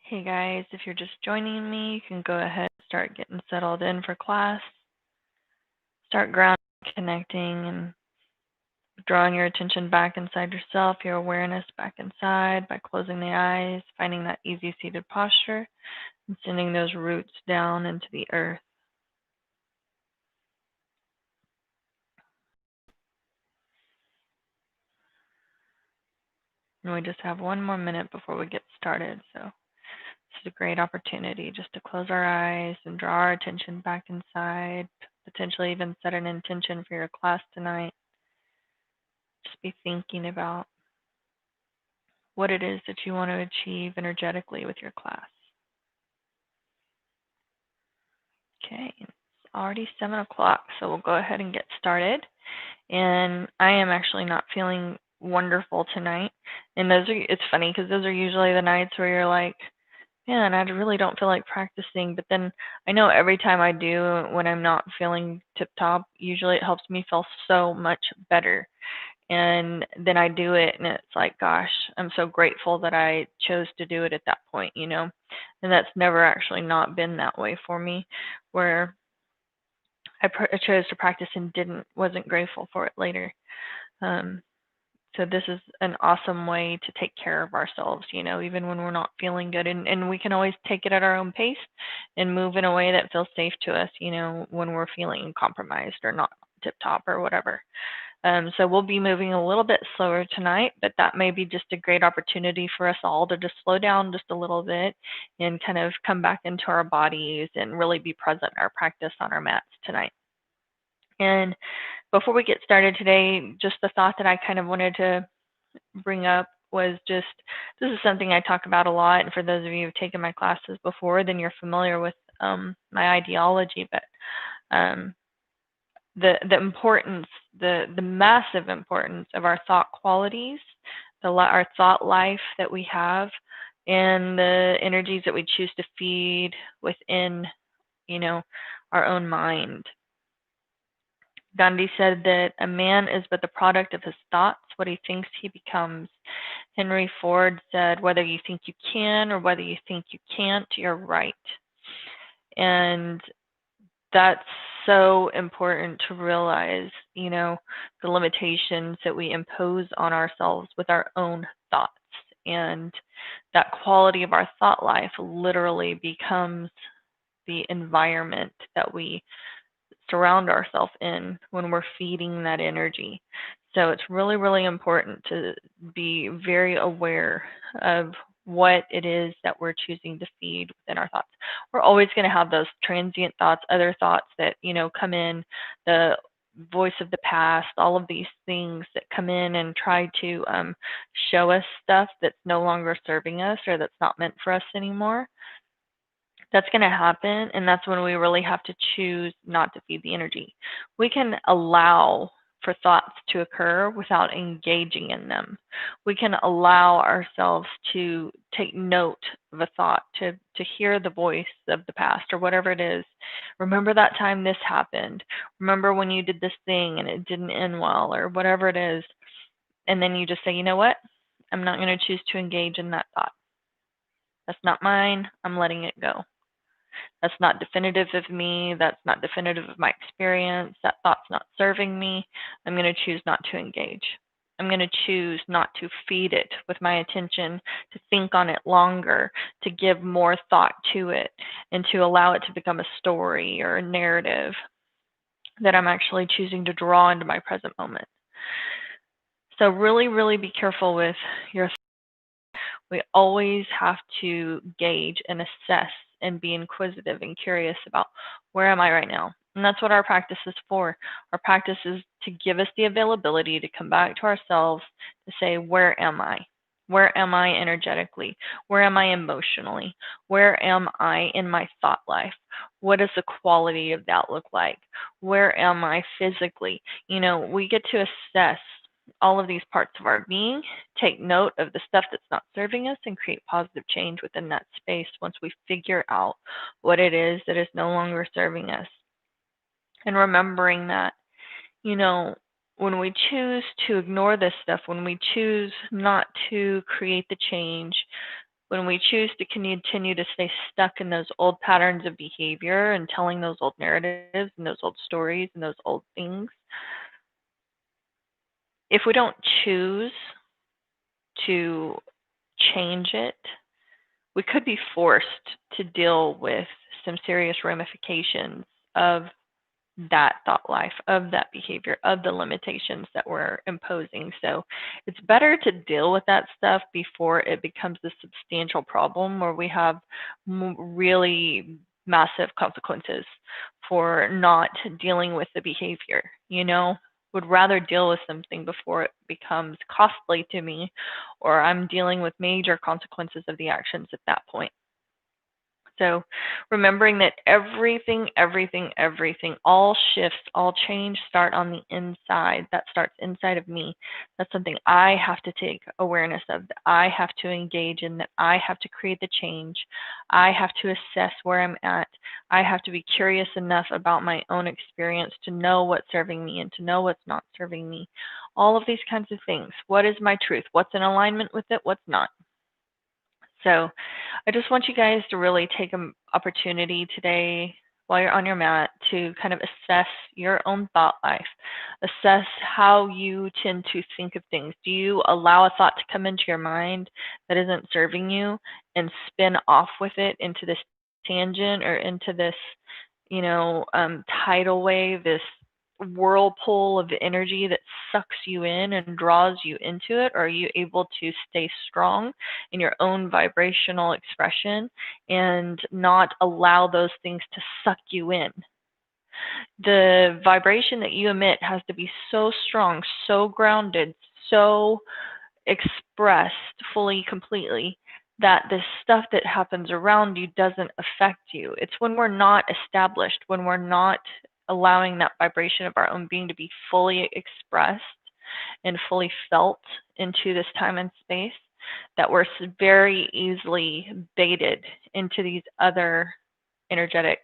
Hey guys, if you're just joining me, you can go ahead and start getting settled in for class. Start grounding, connecting, and drawing your attention back inside yourself, your awareness back inside by closing the eyes, finding that easy seated posture, and sending those roots down into the earth. And we just have one more minute before we get started, so this is a great opportunity just to close our eyes and draw our attention back inside, potentially even set an intention for your class tonight. Just be thinking about what it is that you want to achieve energetically with your class. Okay, it's already 7 o'clock, so we'll go ahead and get started. And I am actually not feeling wonderful tonight. And it's funny because those are usually the nights where you're like, man, I really don't feel like practicing. But then I know every time I do, when I'm not feeling tip top, usually it helps me feel so much better. And then I do it, and it's like, gosh, I'm so grateful that I chose to do it at that point, And that's never actually not been that way for me, where I chose to practice and wasn't grateful for it later. Um, so this is an awesome way to take care of ourselves, even when we're not feeling good. And we can always take it at our own pace and move in a way that feels safe to us, when we're feeling compromised or not tip top or whatever. So we'll be moving a little bit slower tonight, but that may be just a great opportunity for us all to just slow down just a little bit and kind of come back into our bodies and really be present in our practice on our mats tonight. And before we get started today, just the thought that I kind of wanted to bring up was just, this is something I talk about a lot, and for those of you who've taken my classes before, then you're familiar with my ideology, but the importance, the massive importance of our thought qualities, our thought life that we have, and the energies that we choose to feed within, our own mind. Gandhi said that a man is but the product of his thoughts. What he thinks, he becomes. Henry Ford said, whether you think you can or whether you think you can't, you're right. And that's so important to realize, the limitations that we impose on ourselves with our own thoughts. And that quality of our thought life literally becomes the environment that we surround ourselves in when we're feeding that energy. So it's really, really important to be very aware of what it is that we're choosing to feed within our thoughts. We're always going to have those transient thoughts, other thoughts that, come in, the voice of the past, all of these things that come in and try to show us stuff that's no longer serving us or that's not meant for us anymore. That's going to happen, and that's when we really have to choose not to feed the energy. We can allow for thoughts to occur without engaging in them. We can allow ourselves to take note of a thought, to hear the voice of the past or whatever it is. Remember that time this happened. Remember when you did this thing and it didn't end well, or whatever it is. And then you just say, you know what? I'm not going to choose to engage in that thought. That's not mine. I'm letting it go. That's not definitive of me. That's not definitive of my experience. That thought's not serving me. I'm going to choose not to engage. I'm going to choose not to feed it with my attention, to think on it longer, to give more thought to it, and to allow it to become a story or a narrative that I'm actually choosing to draw into my present moment. So really, really be careful with your thoughts. We always have to gauge and assess and be inquisitive and curious about, where am I right now? And that's what our practice is for. Our practice is to give us the availability to come back to ourselves, to say, where am I? Where am I energetically? Where am I emotionally? Where am I in my thought life? What does the quality of that look like? Where am I physically? We get to assess all of these parts of our being, take note of the stuff that's not serving us, and create positive change within that space once we figure out what it is that is no longer serving us. And remembering that, when we choose to ignore this stuff, when we choose not to create the change, When we choose to continue to stay stuck in those old patterns of behavior and telling those old narratives and those old stories and those old things, if we don't choose to change it, we could be forced to deal with some serious ramifications of that thought life, of that behavior, of the limitations that we're imposing. So it's better to deal with that stuff before it becomes a substantial problem where we have really massive consequences for not dealing with the behavior, you know? Would rather deal with something before it becomes costly to me or I'm dealing with major consequences of the actions at that point. So remembering that everything, all shifts, all change start on the inside. That starts inside of me. That's something I have to take awareness of, that I have to engage in, that I have to create the change. I have to assess where I'm at. I have to be curious enough about my own experience to know what's serving me and to know what's not serving me. All of these kinds of things. What is my truth? What's in alignment with it? What's not? So I just want you guys to really take an opportunity today while you're on your mat to kind of assess your own thought life, assess how you tend to think of things. Do you allow a thought to come into your mind that isn't serving you and spin off with it into this tangent or into this, tidal wave, this whirlpool of energy that sucks you in and draws you into it? Or are you able to stay strong in your own vibrational expression and not allow those things to suck you in? The vibration that you emit has to be so strong, so grounded, so expressed fully, completely, that the stuff that happens around you doesn't affect you. It's when we're not established, when we're not allowing that vibration of our own being to be fully expressed and fully felt into this time and space, that we're very easily baited into these other energetic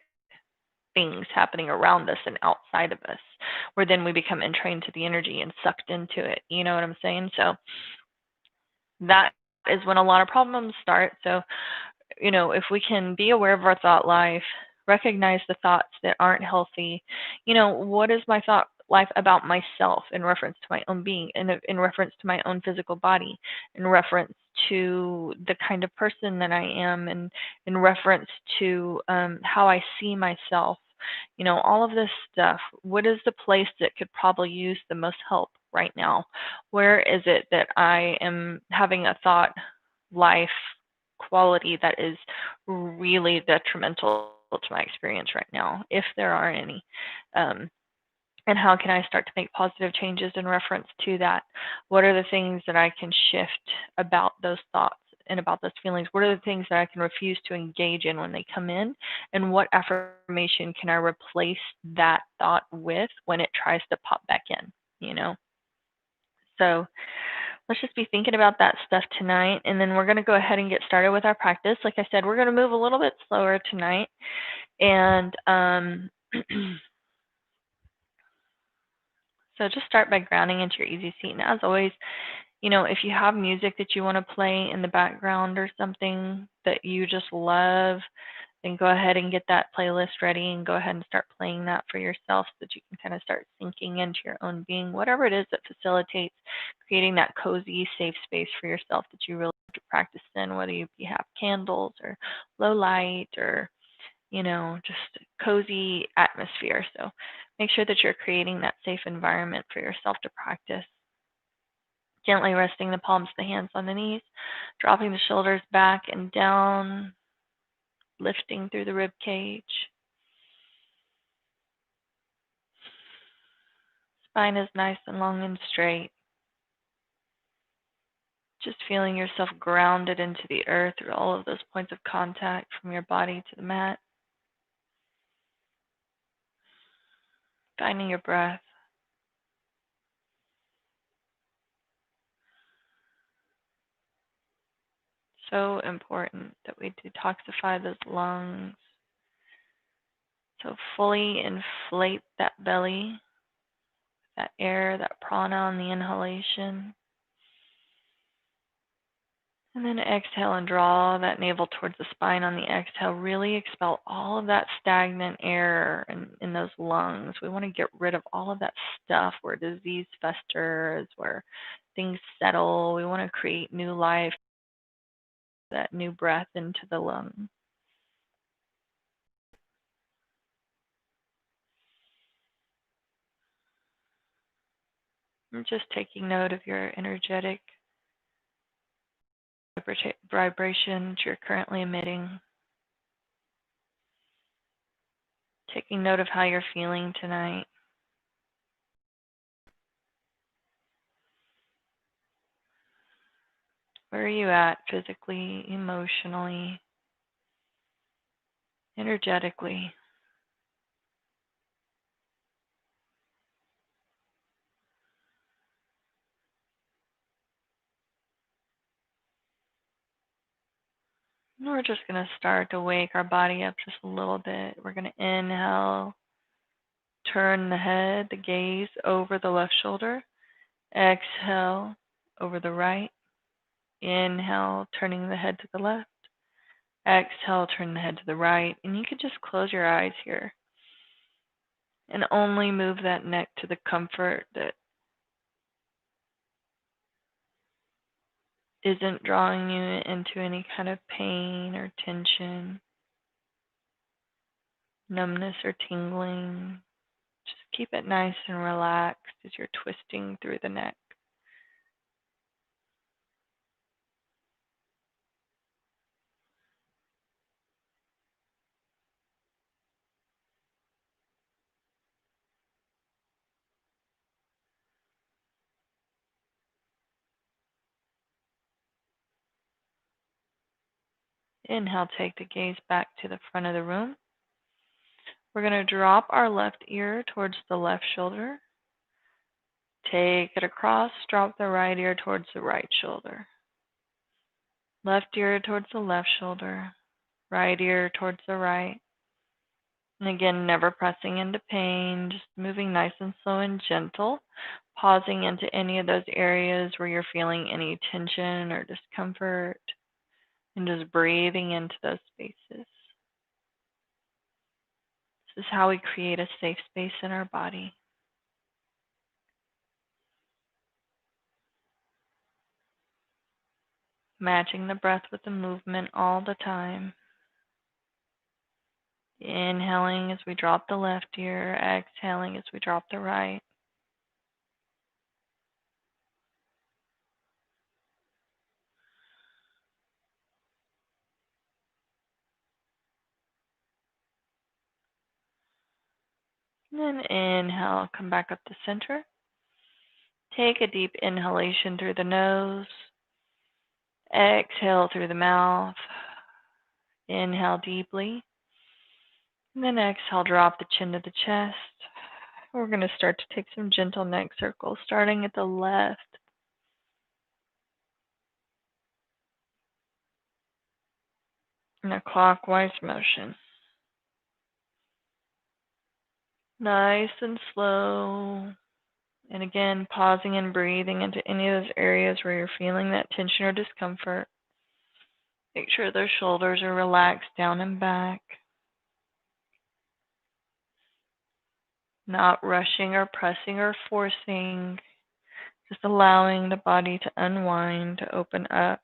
things happening around us and outside of us, where then we become entrained to the energy and sucked into it. You know what I'm saying? So that is when a lot of problems start. So, if we can be aware of our thought life, recognize the thoughts that aren't healthy, what is my thought life about myself in reference to my own being, in reference to my own physical body, in reference to the kind of person that I am, and in reference to how I see myself, all of this stuff. What is the place that could probably use the most help right now? Where is it that I am having a thought life quality that is really detrimental to my experience right now, if there are any? And how can I start to make positive changes in reference to that? What are the things that I can shift about those thoughts and about those feelings? What are the things that I can refuse to engage in when they come in? And what affirmation can I replace that thought with when it tries to pop back in, So let's just be thinking about that stuff tonight. And then we're going to go ahead and get started with our practice. Like I said, we're going to move a little bit slower tonight. And so just start by grounding into your easy seat. And as always, if you have music that you want to play in the background or something that you just love, then go ahead and get that playlist ready and go ahead and start playing that for yourself so that you can kind of start sinking into your own being, whatever it is that facilitates creating that cozy, safe space for yourself that you really have to practice in, whether you have candles or low light or, just cozy atmosphere. So make sure that you're creating that safe environment for yourself to practice. Gently resting the palms of the hands on the knees, dropping the shoulders back and down, lifting through the rib cage. Spine is nice and long and straight. Just feeling yourself grounded into the earth through all of those points of contact from your body to the mat. Finding your breath. So important that we detoxify those lungs. So fully inflate that belly, that air, that prana on the inhalation. And then exhale and draw that navel towards the spine on the exhale. Really expel all of that stagnant air in those lungs. We want to get rid of all of that stuff where disease festers, where things settle. We want to create new life, that new breath into the lungs. And just taking note of your energetic vibrations you're currently emitting. Taking note of how you're feeling tonight. Where are you at physically, emotionally, energetically? And we're just going to start to wake our body up just a little bit. We're going to inhale, turn the head, the gaze over the left shoulder. Exhale over the right. Inhale, turning the head to the left. Exhale, turn the head to the right. And you could just close your eyes here and only move that neck to the comfort that isn't drawing you into any kind of pain or tension, numbness or tingling. Just keep it nice and relaxed as you're twisting through the neck. Inhale, take the gaze back to the front of the room. We're going to drop our left ear towards the left shoulder. Take it across, drop the right ear towards the right shoulder. Left ear towards the left shoulder, right ear towards the right. And again, never pressing into pain, just moving nice and slow and gentle, pausing into any of those areas where you're feeling any tension or discomfort, and just breathing into those spaces. This is how we create a safe space in our body. Matching the breath with the movement all the time. Inhaling as we drop the left ear, exhaling as we drop the right. And then inhale, come back up to center. Take a deep inhalation through the nose. Exhale through the mouth. Inhale deeply. And then exhale, drop the chin to the chest. We're going to start to take some gentle neck circles, starting at the left. In a clockwise motion. Nice and slow. And again, pausing and breathing into any of those areas where you're feeling that tension or discomfort. Make sure those shoulders are relaxed down and back. Not rushing or pressing or forcing. Just allowing the body to unwind, to open up,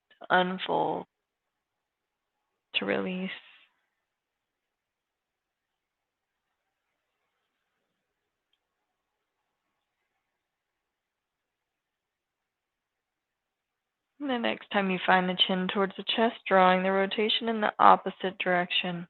to unfold, to release. And the next time you find the chin towards the chest, drawing the rotation in the opposite direction.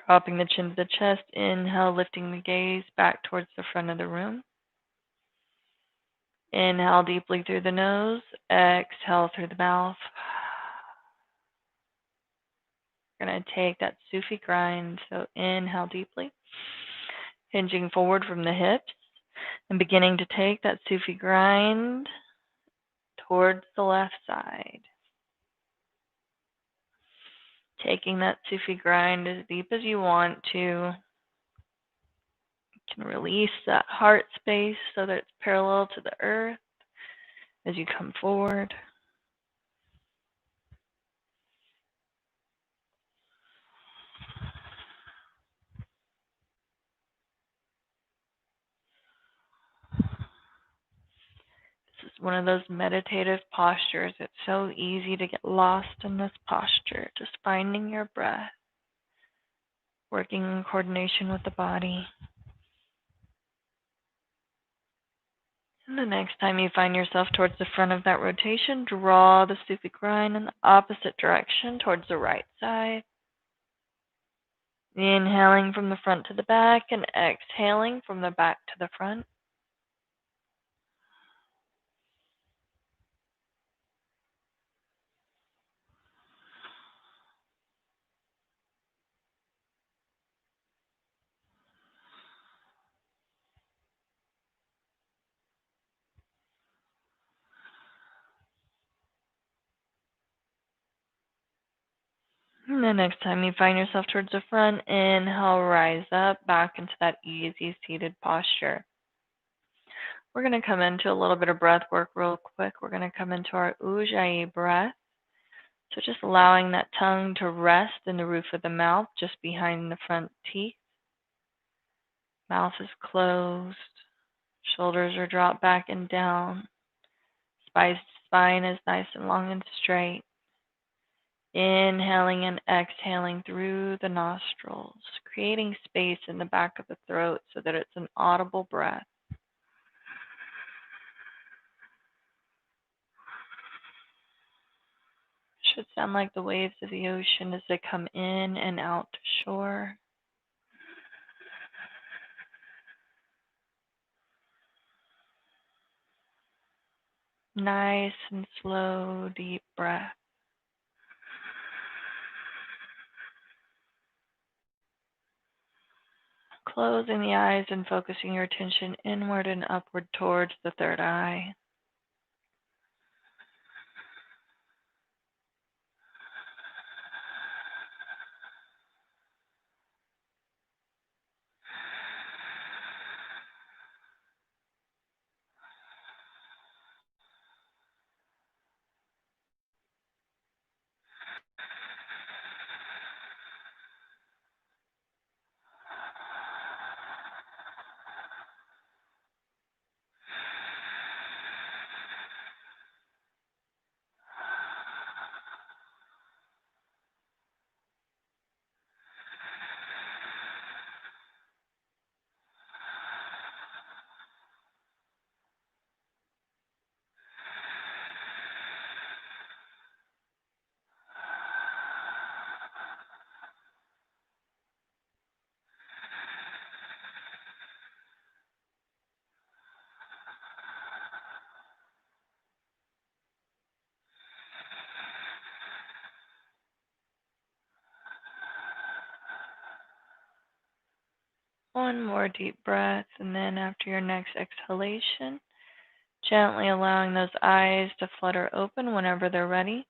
Dropping the chin to the chest, inhale, lifting the gaze back towards the front of the room. Inhale deeply through the nose. Exhale through the mouth. We're going to take that Sufi grind. So inhale deeply, hinging forward from the hips, and beginning to take that Sufi grind towards the left side. Taking that Sufi grind as deep as you want to. You can release that heart space so that it's parallel to the earth as you come forward. This is one of those meditative postures. It's so easy to get lost in this posture, just finding your breath, working in coordination with the body. And the next time you find yourself towards the front of that rotation, draw the Sufi grind in the opposite direction towards the right side. Inhaling from the front to the back and exhaling from the back to the front. And the next time you find yourself towards the front, inhale, rise up back into that easy seated posture. We're going to come into a little bit of breath work real quick. We're going to come into our Ujjayi breath. So just allowing that tongue to rest in the roof of the mouth, just behind the front teeth. Mouth is closed. Shoulders are dropped back and down. Spine is nice and long and straight. Inhaling and exhaling through the nostrils, creating space in the back of the throat so that it's an audible breath. Should sound like the waves of the ocean as they come in and out to shore. Nice and slow, deep breath. Closing the eyes and focusing your attention inward and upward towards the third eye. One more deep breath, and then after your next exhalation, gently allowing those eyes to flutter open whenever they're ready.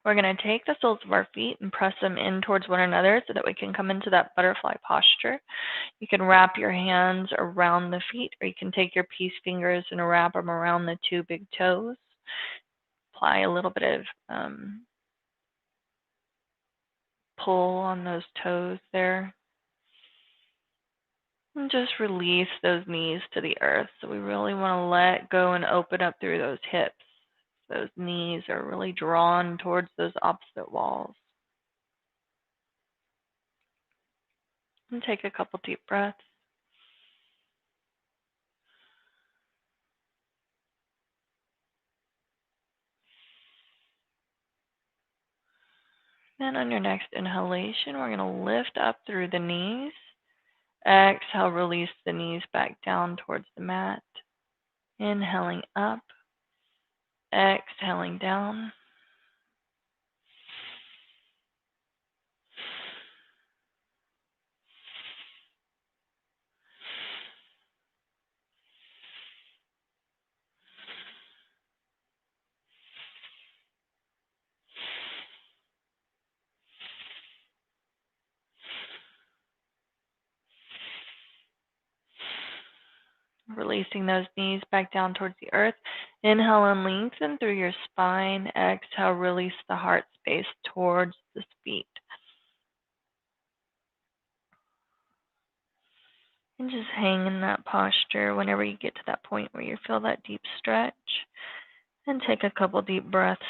We're going to take the soles of our feet and press them in towards one another so that we can come into that butterfly posture. You can wrap your hands around the feet, or you can take your peace fingers and wrap them around the two big toes. Apply a little bit of pull on those toes there. And just release those knees to the earth. So we really want to let go and open up through those hips. Those knees are really drawn towards those opposite walls. And take a couple deep breaths. Then on your next inhalation, we're going to lift up through the knees. Exhale, release the knees back down towards the mat. Inhaling up, exhaling down. Releasing those knees back down towards the earth. Inhale and lengthen through your spine. Exhale, release the heart space towards the feet. And just hang in that posture whenever you get to that point where you feel that deep stretch. And take a couple deep breaths.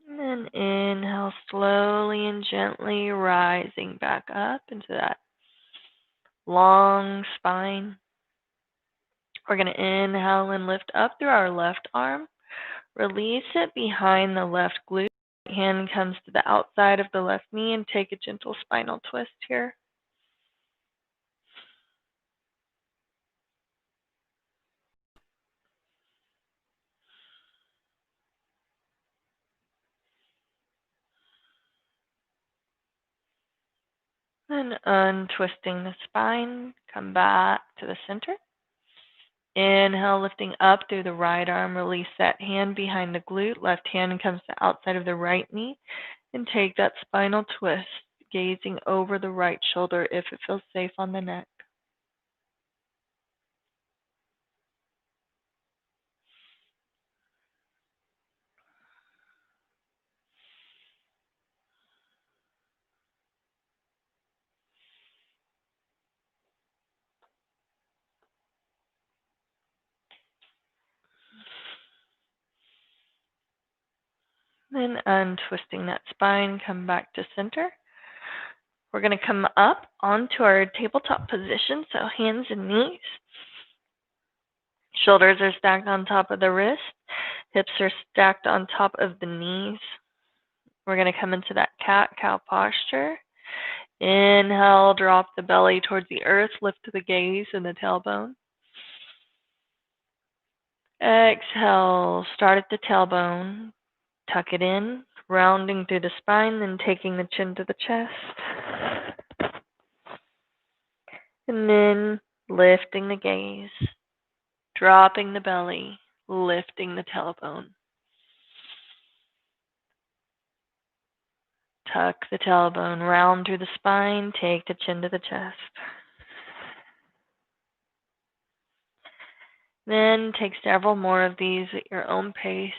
And then inhale slowly and gently, rising back up into that long spine. We're going to inhale and lift up through our left arm. Release it behind the left glute. Hand comes to the outside of the left knee and take a gentle spinal twist here. Then untwisting the spine, come back to the center. Inhale, lifting up through the right arm. Release that hand behind the glute. Left hand comes to the outside of the right knee. And take that spinal twist, gazing over the right shoulder if it feels safe on the neck. Then untwisting that spine, come back to center. We're going to come up onto our tabletop position, so hands and knees. Shoulders are stacked on top of the wrist. Hips are stacked on top of the knees. We're going to come into that cat-cow posture. Inhale, drop the belly towards the earth, lift the gaze and the tailbone. Exhale, start at the tailbone, tuck it in, rounding through the spine, then taking the chin to the chest. And then lifting the gaze, dropping the belly, lifting the tailbone. Tuck the tailbone, round through the spine, take the chin to the chest. Then take several more of these at your own pace.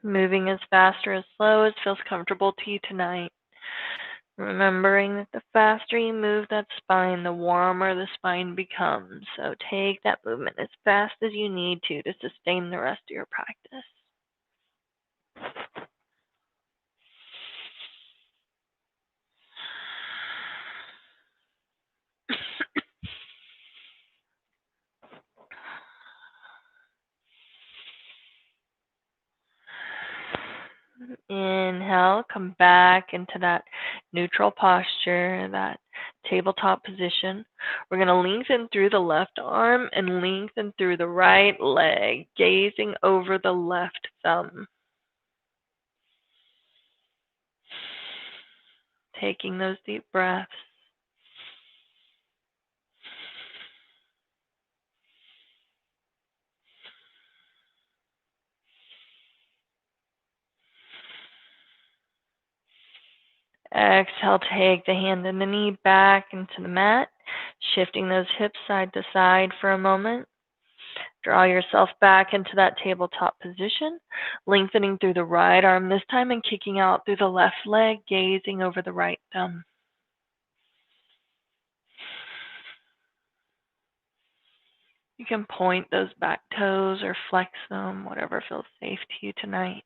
Moving as fast or as slow as feels comfortable to you tonight. Remembering that the faster you move that spine, the warmer the spine becomes. So take that movement as fast as you need to sustain the rest of your practice. Inhale, come back into that neutral posture, that tabletop position. We're going to lengthen through the left arm and lengthen through the right leg, gazing over the left thumb. Taking those deep breaths. Exhale, take the hand and the knee back into the mat, shifting those hips side to side for a moment. Draw yourself back into that tabletop position, lengthening through the right arm this time and kicking out through the left leg, gazing over the right thumb. You can point those back toes or flex them, whatever feels safe to you tonight.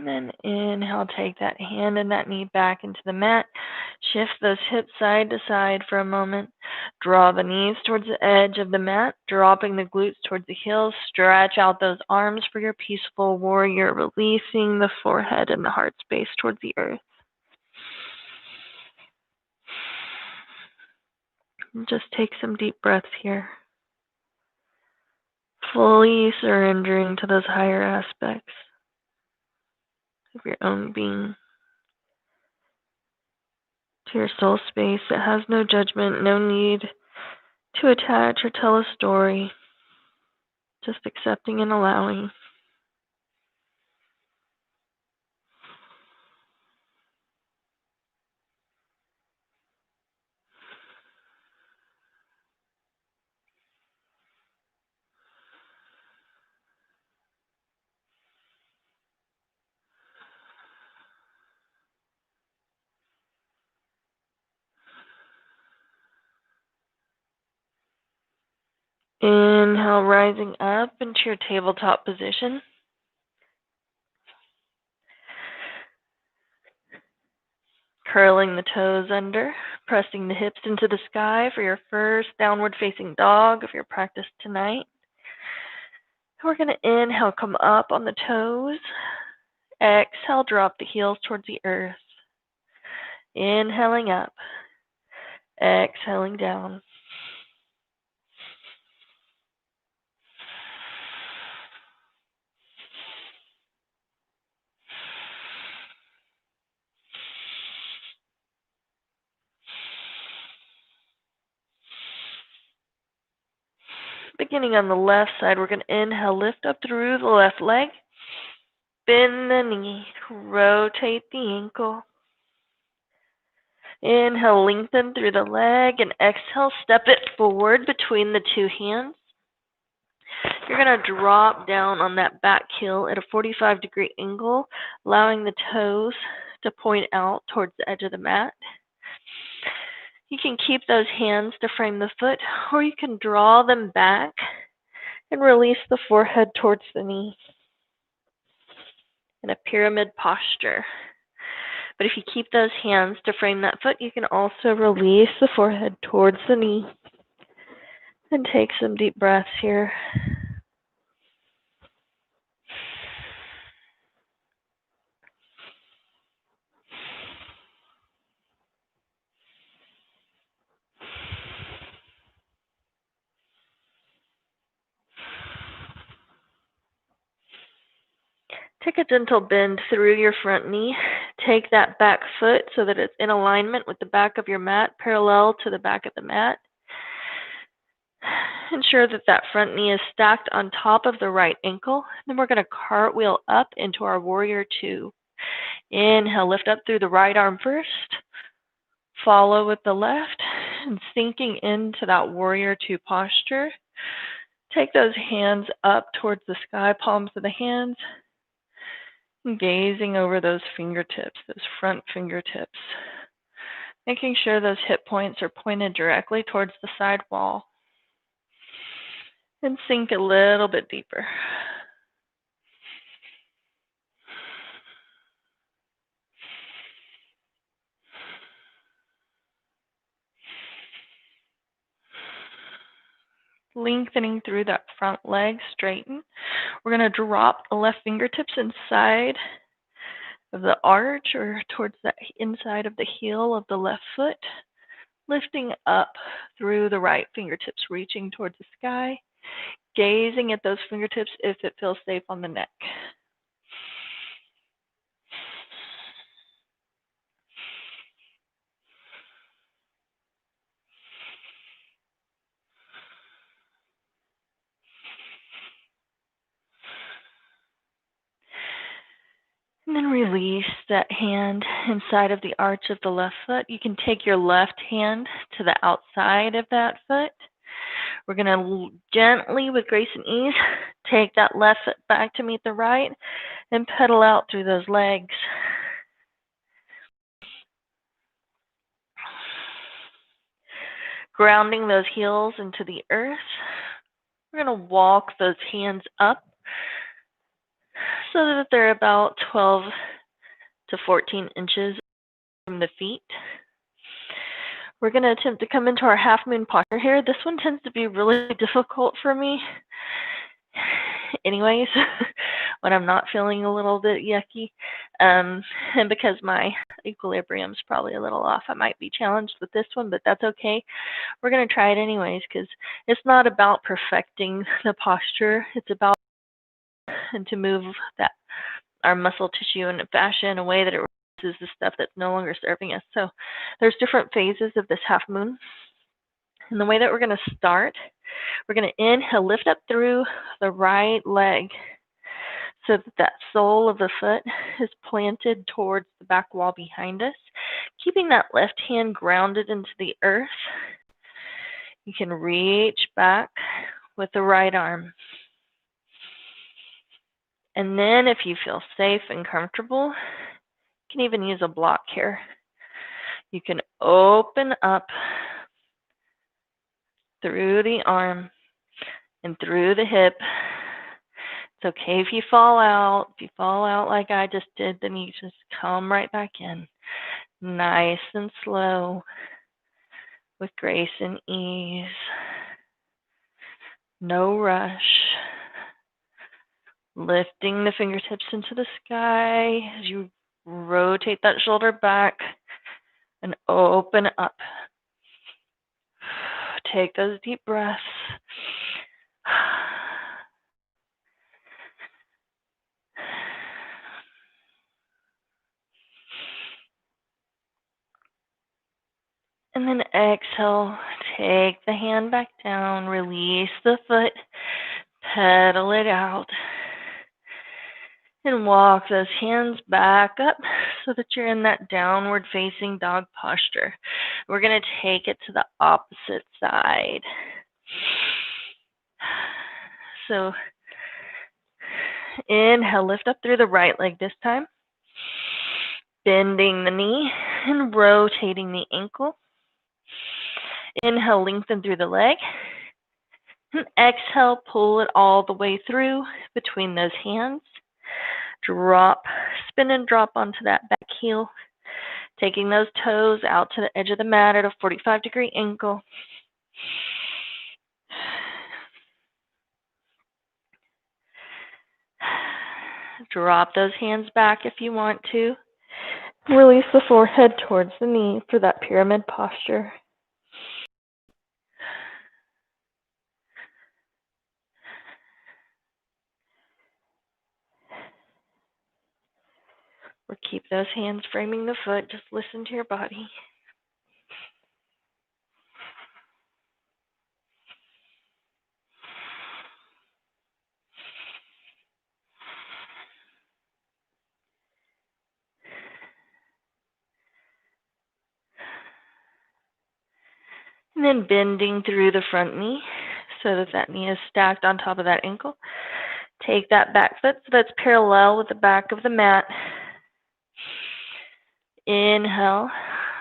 then inhale, take that hand and that knee back into the mat. Shift those hips side to side for a moment. Draw the knees towards the edge of the mat, dropping the glutes towards the heels. Stretch out those arms for your peaceful warrior, releasing the forehead and the heart space towards the earth. And just take some deep breaths here. Fully surrendering to those higher aspects of your own being, to your soul space that has no judgment, no need to attach or tell a story, just accepting and allowing. Inhale, rising up into your tabletop position. Curling the toes under, pressing the hips into the sky for your first downward facing dog of your practice tonight. We're going to inhale, come up on the toes. Exhale, drop the heels towards the earth. Inhaling up, exhaling down. Beginning on the left side, we're going to inhale, lift up through the left leg. Bend the knee, rotate the ankle. Inhale, lengthen through the leg, and exhale, step it forward between the two hands. You're going to drop down on that back heel at a 45-degree angle, allowing the toes to point out towards the edge of the mat. You can keep those hands to frame the foot, or you can draw them back and release the forehead towards the knee in a pyramid posture. But if you keep those hands to frame that foot, you can also release the forehead towards the knee. And take some deep breaths here. Take a gentle bend through your front knee. Take that back foot so that it's in alignment with the back of your mat, parallel to the back of the mat. Ensure that that front knee is stacked on top of the right ankle. Then we're going to cartwheel up into our warrior two. Inhale, lift up through the right arm first. Follow with the left, and sinking into that warrior two posture. Take those hands up towards the sky, palms of the hands. Gazing over those fingertips, those front fingertips. Making sure those hip points are pointed directly towards the side wall. And sink a little bit deeper. Lengthening through that front leg, straighten. We're going to drop the left fingertips inside of the arch or towards the inside of the heel of the left foot. Lifting up through the right fingertips, reaching towards the sky. Gazing at those fingertips if it feels safe on the neck. And then release that hand inside of the arch of the left foot. You can take your left hand to the outside of that foot. We're going to gently, with grace and ease, take that left foot back to meet the right and pedal out through those legs. Grounding those heels into the earth. We're going to walk those hands up so that they're about 12 to 14 inches from the feet. We're going to attempt to come into our half moon posture here. This one tends to be really difficult for me anyways, when I'm not feeling a little bit yucky. And because my equilibrium's probably a little off, I might be challenged with this one, but that's okay. We're going to try it anyways, because it's not about perfecting the posture. It's about to move that our muscle tissue and fascia in a way that it releases the stuff that's no longer serving us. So there's different phases of this half moon. And the way that we're going to start, we're going to inhale, lift up through the right leg so that that sole of the foot is planted towards the back wall behind us, keeping that left hand grounded into the earth. You can reach back with the right arm. And then if you feel safe and comfortable, you can even use a block here. You can open up through the arm and through the hip. It's okay if you fall out. If you fall out like I just did, then you just come right back in. Nice and slow, with grace and ease. No rush. Lifting the fingertips into the sky as you rotate that shoulder back and open up. Take those deep breaths. And then exhale, take the hand back down, release the foot, pedal it out, and walk those hands back up so that you're in that downward facing dog posture. We're going to take it to the opposite side. So inhale, lift up through the right leg this time, bending the knee and rotating the ankle. Inhale, lengthen through the leg. And exhale, pull it all the way through between those hands. Drop, spin and drop onto that back heel. Taking those toes out to the edge of the mat at a 45-degree angle. Drop those hands back if you want to. Release the forehead towards the knee for that pyramid posture. Or keep those hands framing the foot. Just listen to your body. And then bending through the front knee so that that knee is stacked on top of that ankle. Take that back foot so that's parallel with the back of the mat. Inhale,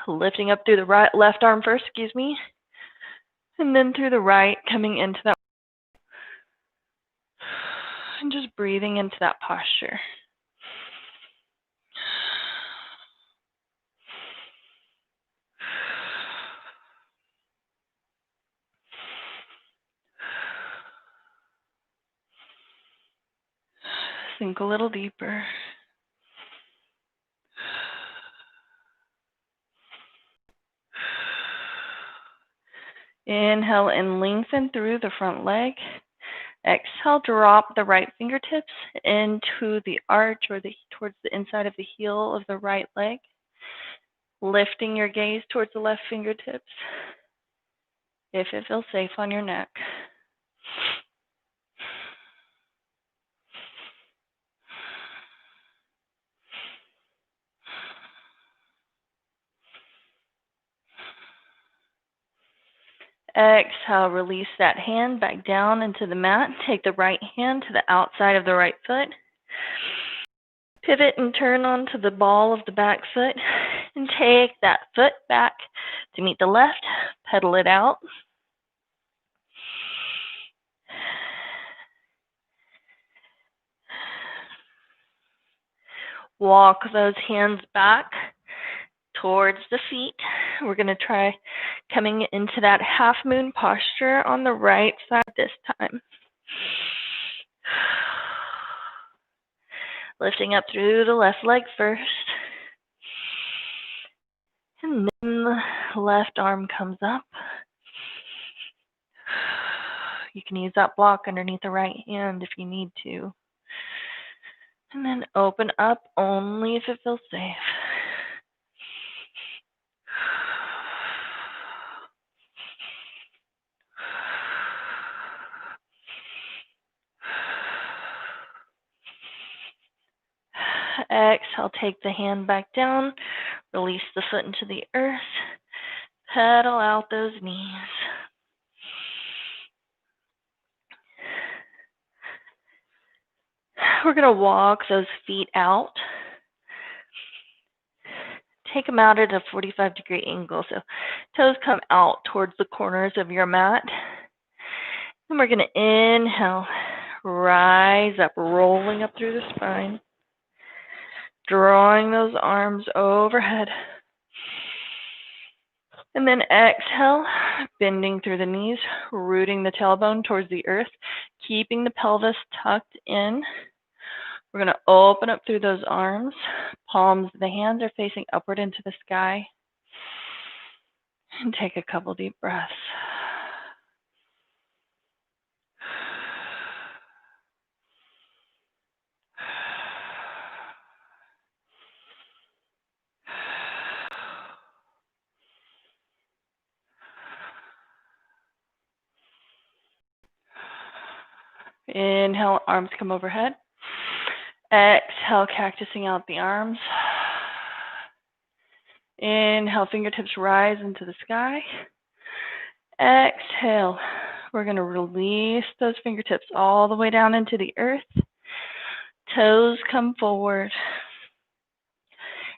lifting up through the left arm first, and then through the right, coming into that. And just breathing into that posture. Sink a little deeper. Inhale and lengthen through the front leg. Exhale, drop the right fingertips into the arch or towards the inside of the heel of the right leg. Lifting your gaze towards the left fingertips if it feels safe on your neck. Exhale, release that hand back down into the mat. Take the right hand to the outside of the right foot. Pivot and turn onto the ball of the back foot and take that foot back to meet the left. Pedal it out. Walk those hands back towards the feet. We're going to try coming into that half moon posture on the right side this time. Lifting up through the left leg first. And then the left arm comes up. You can use that block underneath the right hand if you need to. And then open up only if it feels safe. Exhale, take the hand back down, release the foot into the earth, pedal out those knees. We're going to walk those feet out. Take them out at a 45-degree angle, so toes come out towards the corners of your mat. And we're going to inhale, rise up, rolling up through the spine, drawing those arms overhead. And then exhale, bending through the knees, rooting the tailbone towards the earth, keeping the pelvis tucked in. We're going to open up through those arms. Palms of the hands are facing upward into the sky. And take a couple deep breaths. Inhale, arms come overhead. Exhale, cactusing out the arms. Inhale, fingertips rise into the sky. Exhale, we're going to release those fingertips all the way down into the earth. Toes come forward.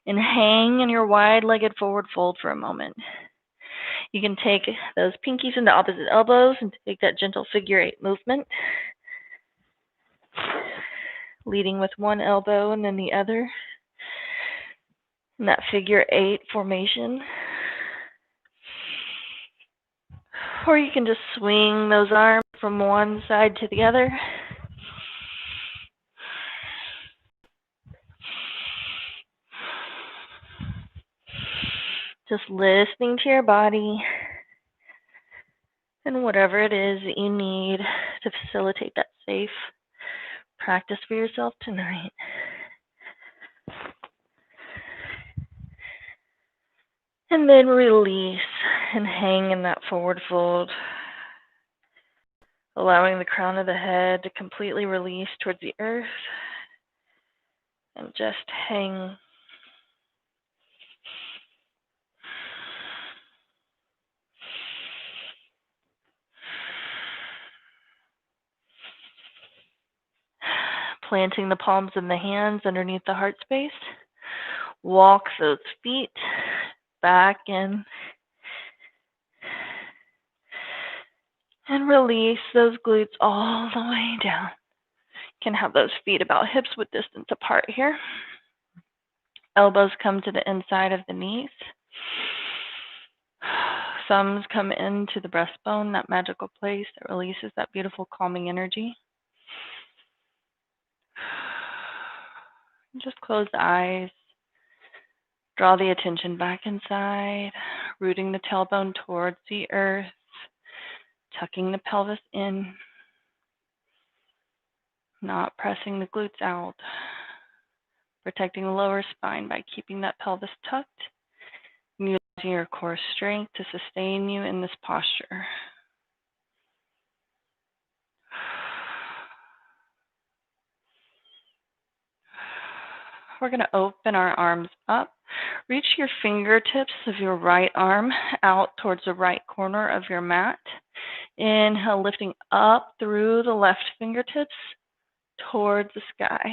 And hang in your wide-legged forward fold for a moment. You can take those pinkies into opposite elbows and take that gentle figure 8 movement. Leading with one elbow and then the other. In that figure 8 formation. Or you can just swing those arms from one side to the other. Just listening to your body and whatever it is that you need to facilitate that safe practice for yourself tonight. And then release and hang in that forward fold, allowing the crown of the head to completely release towards the earth and just hang. Planting the palms of the hands underneath the heart space. Walk those feet back in. And release those glutes all the way down. You can have those feet about hips width distance apart here. Elbows come to the inside of the knees. Thumbs come into the breastbone, that magical place that releases that beautiful calming energy. Just close the eyes. Draw the attention back inside, rooting the tailbone towards the earth, tucking the pelvis in, not pressing the glutes out, protecting the lower spine by keeping that pelvis tucked, and using your core strength to sustain you in this posture. We're going to open our arms up. Reach your fingertips of your right arm out towards the right corner of your mat. Inhale, lifting up through the left fingertips towards the sky.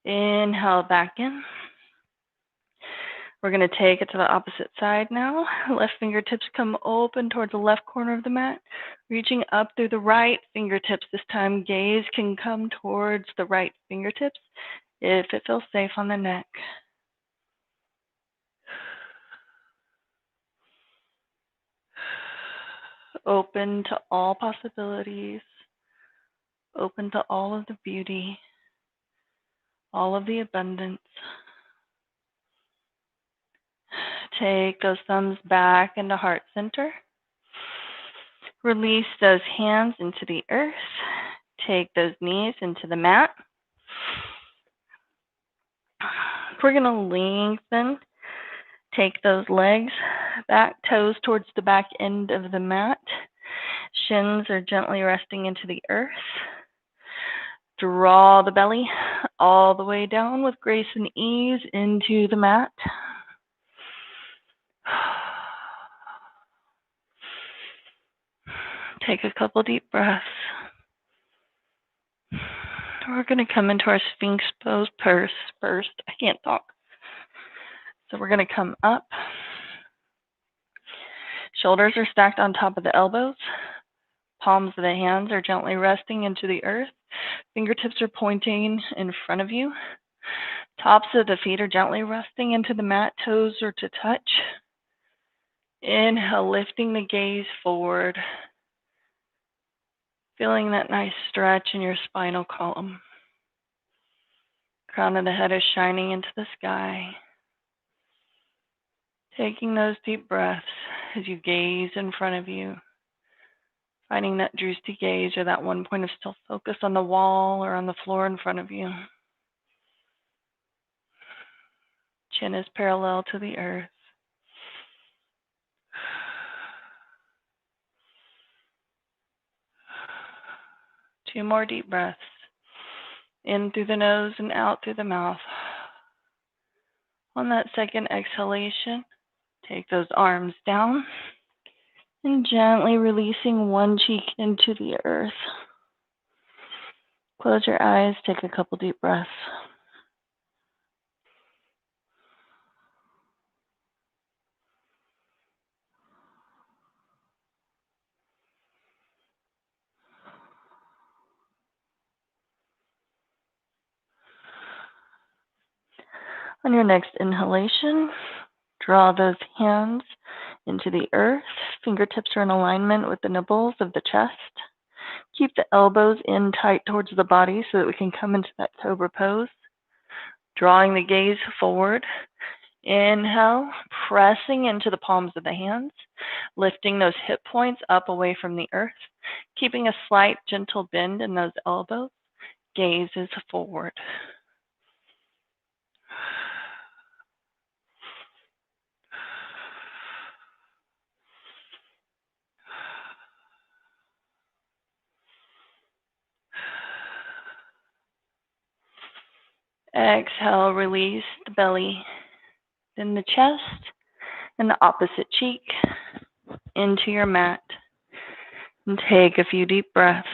Inhale back in. We're going to take it to the opposite side now. Left fingertips come open towards the left corner of the mat, reaching up through the right fingertips. This time, gaze can come towards the right fingertips if it feels safe on the neck. Open to all possibilities, open to all of the beauty, all of the abundance. Take those thumbs back into heart center. Release those hands into the earth. Take those knees into the mat. We're going to lengthen. Take those legs back, toes towards the back end of the mat. Shins are gently resting into the earth. Draw the belly all the way down with grace and ease into the mat. Take a couple deep breaths. We're going to come into our Sphinx pose first. I can't talk. So we're going to come up. Shoulders are stacked on top of the elbows. Palms of the hands are gently resting into the earth. Fingertips are pointing in front of you. Tops of the feet are gently resting into the mat. Toes are to touch. Inhale, lifting the gaze forward. Feeling that nice stretch in your spinal column. Crown of the head is shining into the sky. Taking those deep breaths as you gaze in front of you. Finding that drishti gaze or that one point of still focus on the wall or on the floor in front of you. Chin is parallel to the earth. Two more deep breaths. In through the nose and out through the mouth. On that second exhalation, take those arms down and gently releasing one cheek into the earth. Close your eyes, take a couple deep breaths. On your next inhalation, draw those hands into the earth. Fingertips are in alignment with the nipples of the chest. Keep the elbows in tight towards the body so that we can come into that cobra pose. Drawing the gaze forward. Inhale, pressing into the palms of the hands, lifting those hip points up away from the earth, keeping a slight gentle bend in those elbows. Gaze is forward. Exhale, release the belly, then the chest, and the opposite cheek into your mat. And take a few deep breaths.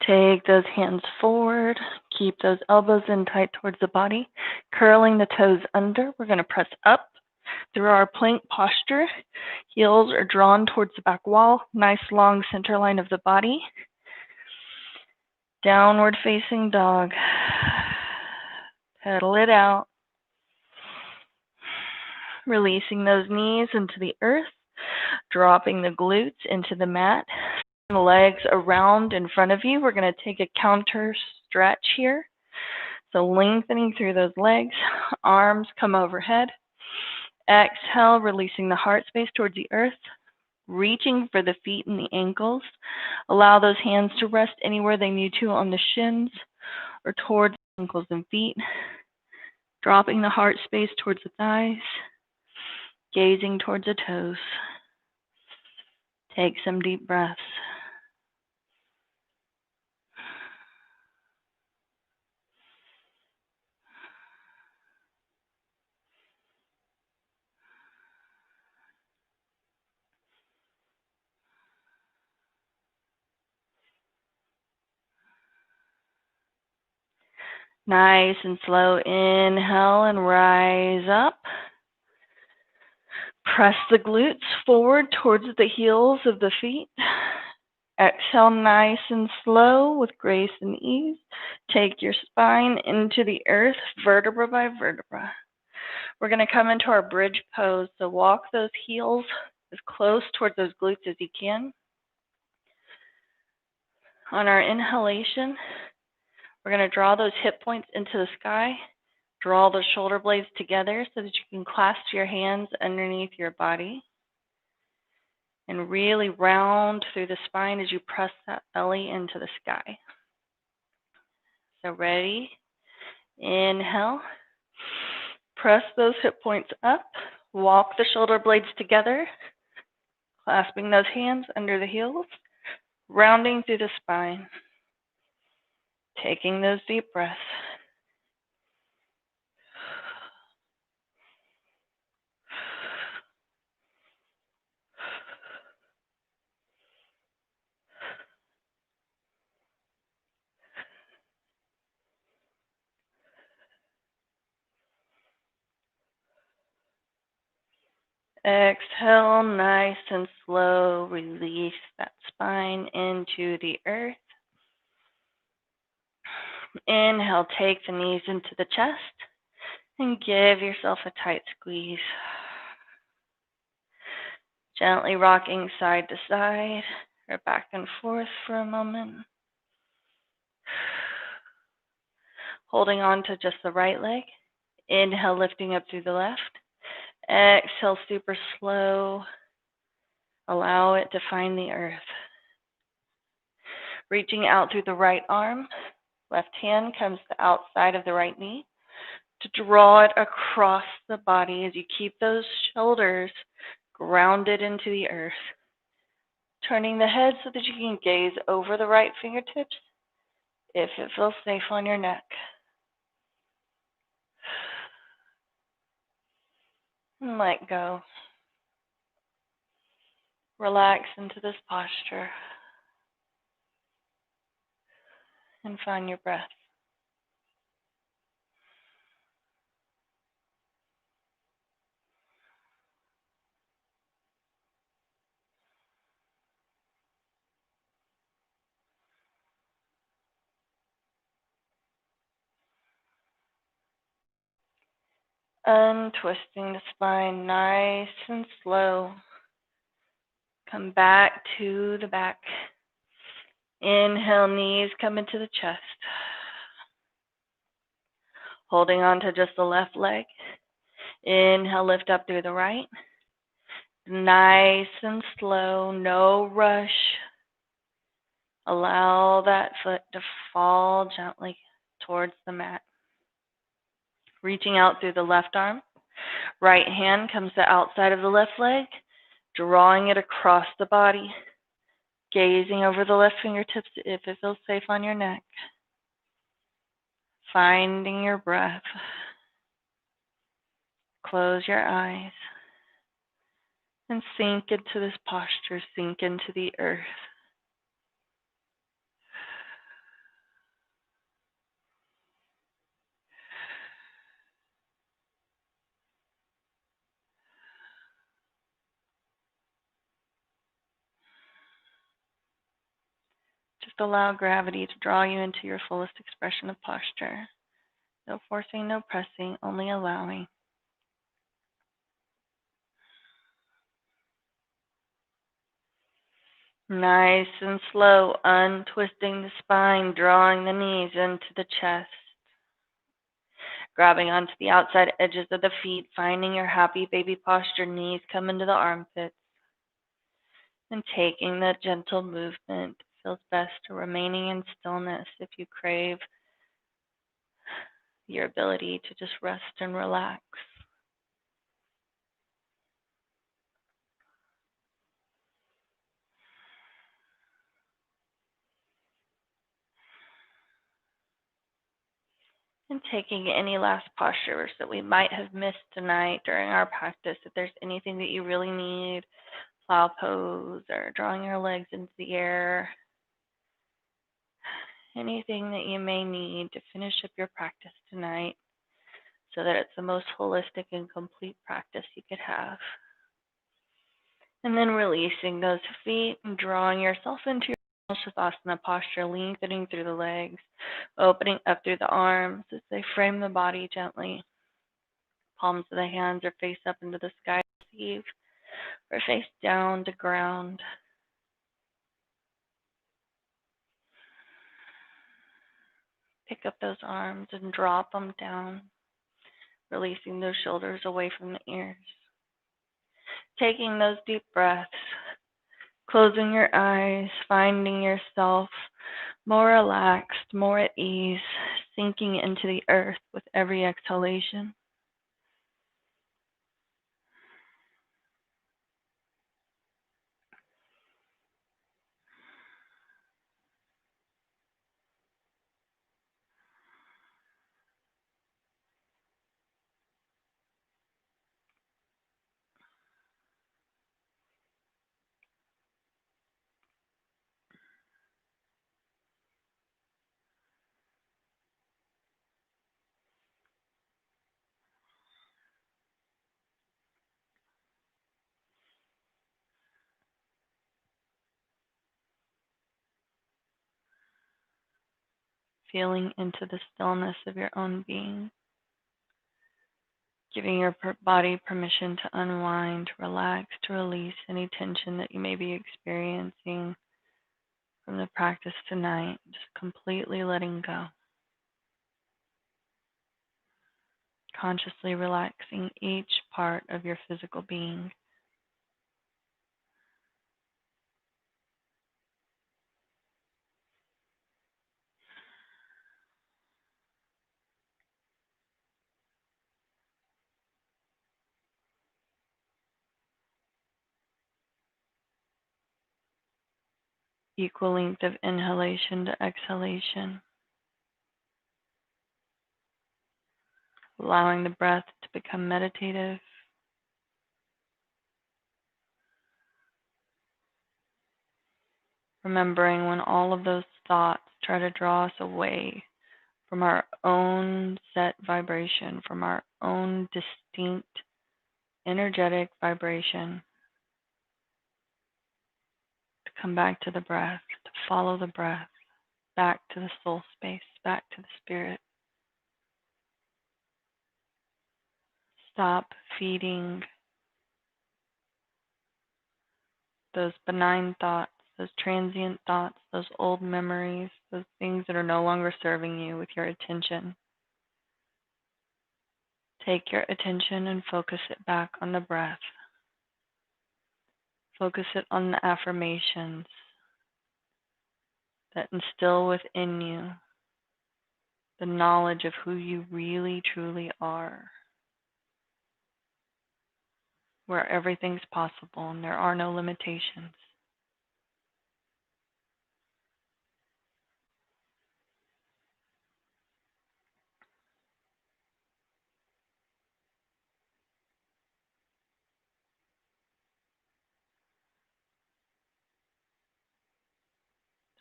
Take those hands forward. Keep those elbows in tight towards the body. Curling the toes under. We're going to press up through our plank posture. Heels are drawn towards the back wall. Nice long center line of the body. Downward facing dog. Pedal it out. Releasing those knees into the earth. Dropping the glutes into the mat. Legs around in front of you. We're going to take a counter stretch here. So lengthening through those legs. Arms come overhead. Exhale, releasing the heart space towards the earth. Reaching for the feet and the ankles. Allow those hands to rest anywhere they need to on the shins or towards the ankles and feet. Dropping the heart space towards the thighs. Gazing towards the toes. Take some deep breaths. Nice and slow. Inhale and rise up. Press the glutes forward towards the heels of the feet. Exhale nice and slow with grace and ease. Take your spine into the earth, vertebra by vertebra. We're going to come into our bridge pose. So walk those heels as close towards those glutes as you can. On our inhalation, we're going to draw those hip points into the sky. Draw the shoulder blades together so that you can clasp your hands underneath your body. And really round through the spine as you press that belly into the sky. So ready? Inhale. Press those hip points up. Walk the shoulder blades together. Clasping those hands under the heels. Rounding through the spine. Taking those deep breaths. Exhale, nice and slow. Release that spine into the earth. Inhale, take the knees into the chest and give yourself a tight squeeze. Gently rocking side to side or back and forth for a moment. Holding on to just the right leg. Inhale, lifting up through the left. Exhale, super slow. Allow it to find the earth. Reaching out through the right arm. Left hand comes to the outside of the right knee. To draw it across the body as you keep those shoulders grounded into the earth. Turning the head so that you can gaze over the right fingertips if it feels safe on your neck. And let go. Relax into this posture and find your breath. Untwisting the spine nice and slow. Come back to the back. Inhale, knees come into the chest. Holding on to just the left leg. Inhale, lift up through the right. Nice and slow, no rush. Allow that foot to fall gently towards the mat. Reaching out through the left arm. Right hand comes to the outside of the left leg, drawing it across the body. Gazing over the left fingertips if it feels safe on your neck. Finding your breath. Close your eyes and sink into this posture, sink into the earth. Just allow gravity to draw you into your fullest expression of posture. No forcing, no pressing, only allowing. Nice and slow, untwisting the spine, drawing the knees into the chest. Grabbing onto the outside edges of the feet, finding your happy baby posture, knees come into the armpits. And taking that gentle movement feels best, remaining in stillness if you crave your ability to just rest and relax. And taking any last postures that we might have missed tonight during our practice. If there's anything that you really need, plow pose or drawing your legs into the air, anything that you may need to finish up your practice tonight so that it's the most holistic and complete practice you could have. And then releasing those feet and drawing yourself into your Shavasana posture, lengthening through the legs, opening up through the arms as they frame the body gently. Palms of the hands are face up into the sky to receive, or face down to ground. Pick up those arms and drop them down, releasing those shoulders away from the ears. Taking those deep breaths, closing your eyes, finding yourself more relaxed, more at ease, sinking into the earth with every exhalation. Feeling into the stillness of your own being, giving your body permission to unwind, to relax, to release any tension that you may be experiencing from the practice tonight, just completely letting go. Consciously relaxing each part of your physical being. Equal length of inhalation to exhalation. Allowing the breath to become meditative. Remembering when all of those thoughts try to draw us away from our own set vibration, from our own distinct energetic vibration, to come back to the breath, to follow the breath, back to the soul space, back to the spirit. Stop feeding those benign thoughts, those transient thoughts, those old memories, those things that are no longer serving you with your attention. Take your attention and focus it back on the breath. Focus it on the affirmations that instill within you the knowledge of who you really truly are, where everything's possible and there are no limitations.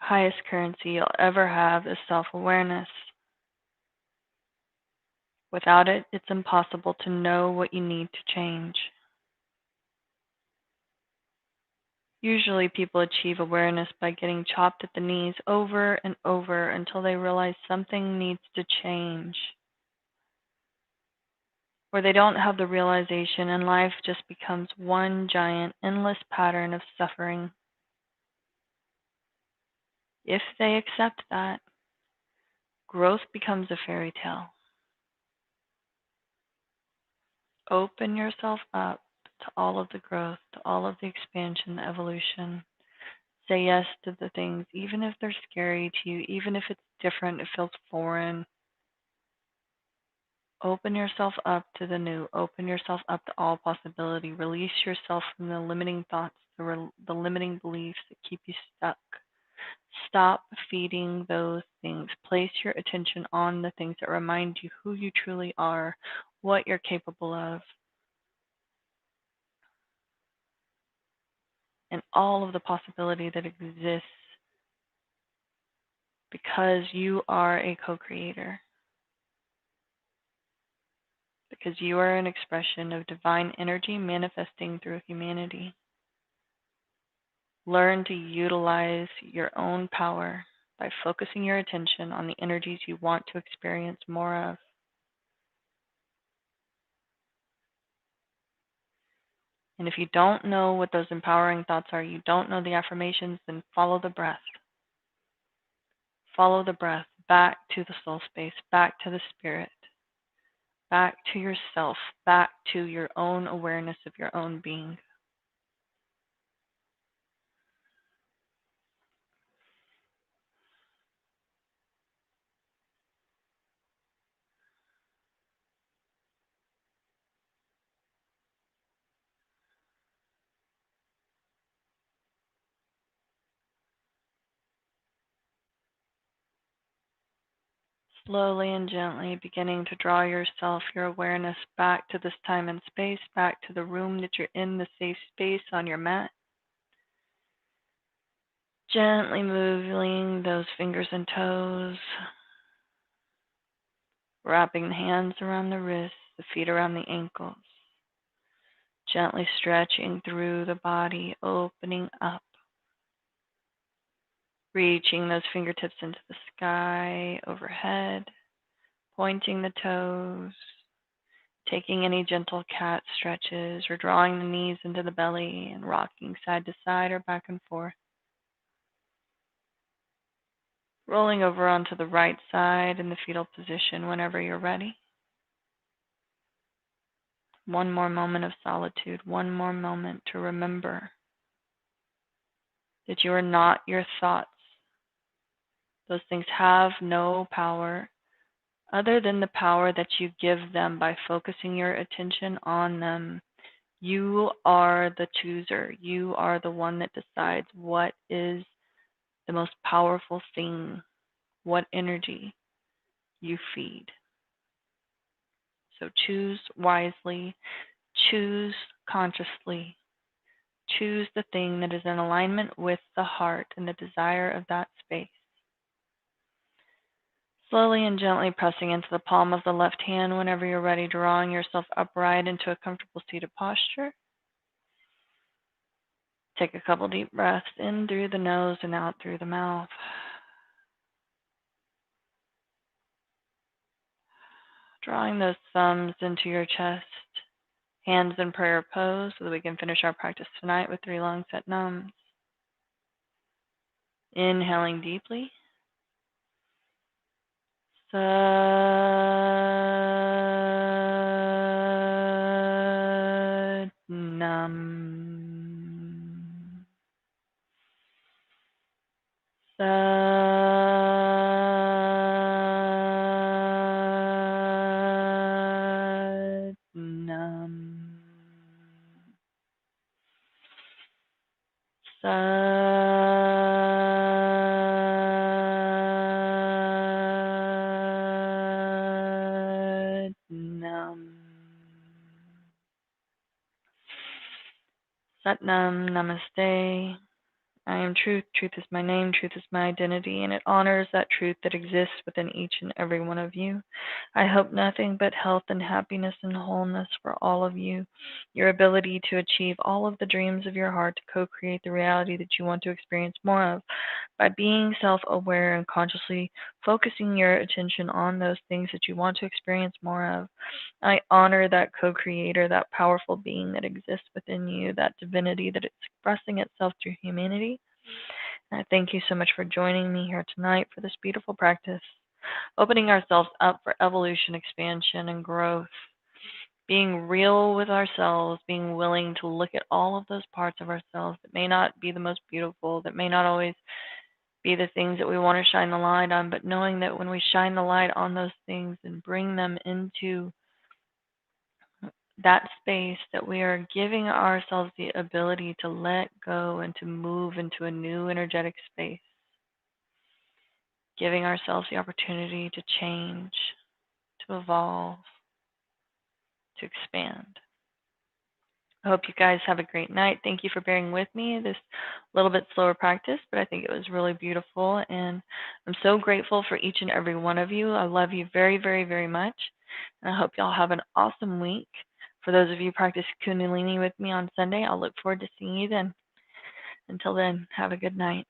The highest currency you'll ever have is self-awareness. Without it, it's impossible to know what you need to change. Usually people achieve awareness by getting chopped at the knees over and over until they realize something needs to change. Or they don't have the realization and life just becomes one giant, endless pattern of suffering. If they accept that, growth becomes a fairy tale. Open yourself up to all of the growth, to all of the expansion, the evolution. Say yes to the things, even if they're scary to you, even if it's different, it feels foreign. Open yourself up to the new. Open yourself up to all possibility. Release yourself from the limiting thoughts, the limiting beliefs that keep you stuck. Stop feeding those things. Place your attention on the things that remind you who you truly are, what you're capable of, and all of the possibility that exists because you are a co-creator, because you are an expression of divine energy manifesting through humanity. Learn to utilize your own power by focusing your attention on the energies you want to experience more of. And if you don't know what those empowering thoughts are, you don't know the affirmations, then follow the breath. Follow the breath back to the soul space, back to the spirit, back to yourself, back to your own awareness of your own being. Slowly and gently beginning to draw yourself, your awareness back to this time and space, back to the room that you're in, the safe space on your mat. Gently moving those fingers and toes, wrapping the hands around the wrists, the feet around the ankles. Gently stretching through the body, opening up. Reaching those fingertips into the sky overhead, pointing the toes, taking any gentle cat stretches or drawing the knees into the belly and rocking side to side or back and forth. Rolling over onto the right side in the fetal position whenever you're ready. One more moment of solitude, one more moment to remember that you are not your thoughts. Those things have no power other than the power that you give them by focusing your attention on them. You are the chooser. You are the one that decides what is the most powerful thing, what energy you feed. So choose wisely, choose consciously, choose the thing that is in alignment with the heart and the desire of that space. Slowly and gently pressing into the palm of the left hand whenever you're ready, drawing yourself upright into a comfortable seated posture. Take a couple deep breaths in through the nose and out through the mouth. Drawing those thumbs into your chest, hands in prayer pose so that we can finish our practice tonight with 3 long Sat Nams. Inhaling deeply. Sat Nam. Sat Nam. Sat Nam. Sat Nam. Namaste. I am truth. Truth is my name. Truth is my identity, and it honors that truth that exists within each and every one of you. I hope nothing but health and happiness and wholeness for all of you. Your ability to achieve all of the dreams of your heart to co-create the reality that you want to experience more of by being self-aware and consciously focusing your attention on those things that you want to experience more of. I honor that co-creator, that powerful being that exists within you, that divinity that is expressing itself through humanity. And I thank you so much for joining me here tonight for this beautiful practice, opening ourselves up for evolution, expansion, and growth, being real with ourselves, being willing to look at all of those parts of ourselves that may not be the most beautiful, that may not always be the things that we want to shine the light on, but knowing that when we shine the light on those things and bring them into that space, that we are giving ourselves the ability to let go and to move into a new energetic space. giving ourselves the opportunity to change, to evolve, to expand. I hope you guys have a great night. Thank you for bearing with me this little bit slower practice, but I think it was really beautiful. And I'm so grateful for each and every one of you. I love you very, very, very much. And I hope y'all have an awesome week. For those of you who practice Kundalini with me on Sunday, I'll look forward to seeing you then. Until then, have a good night.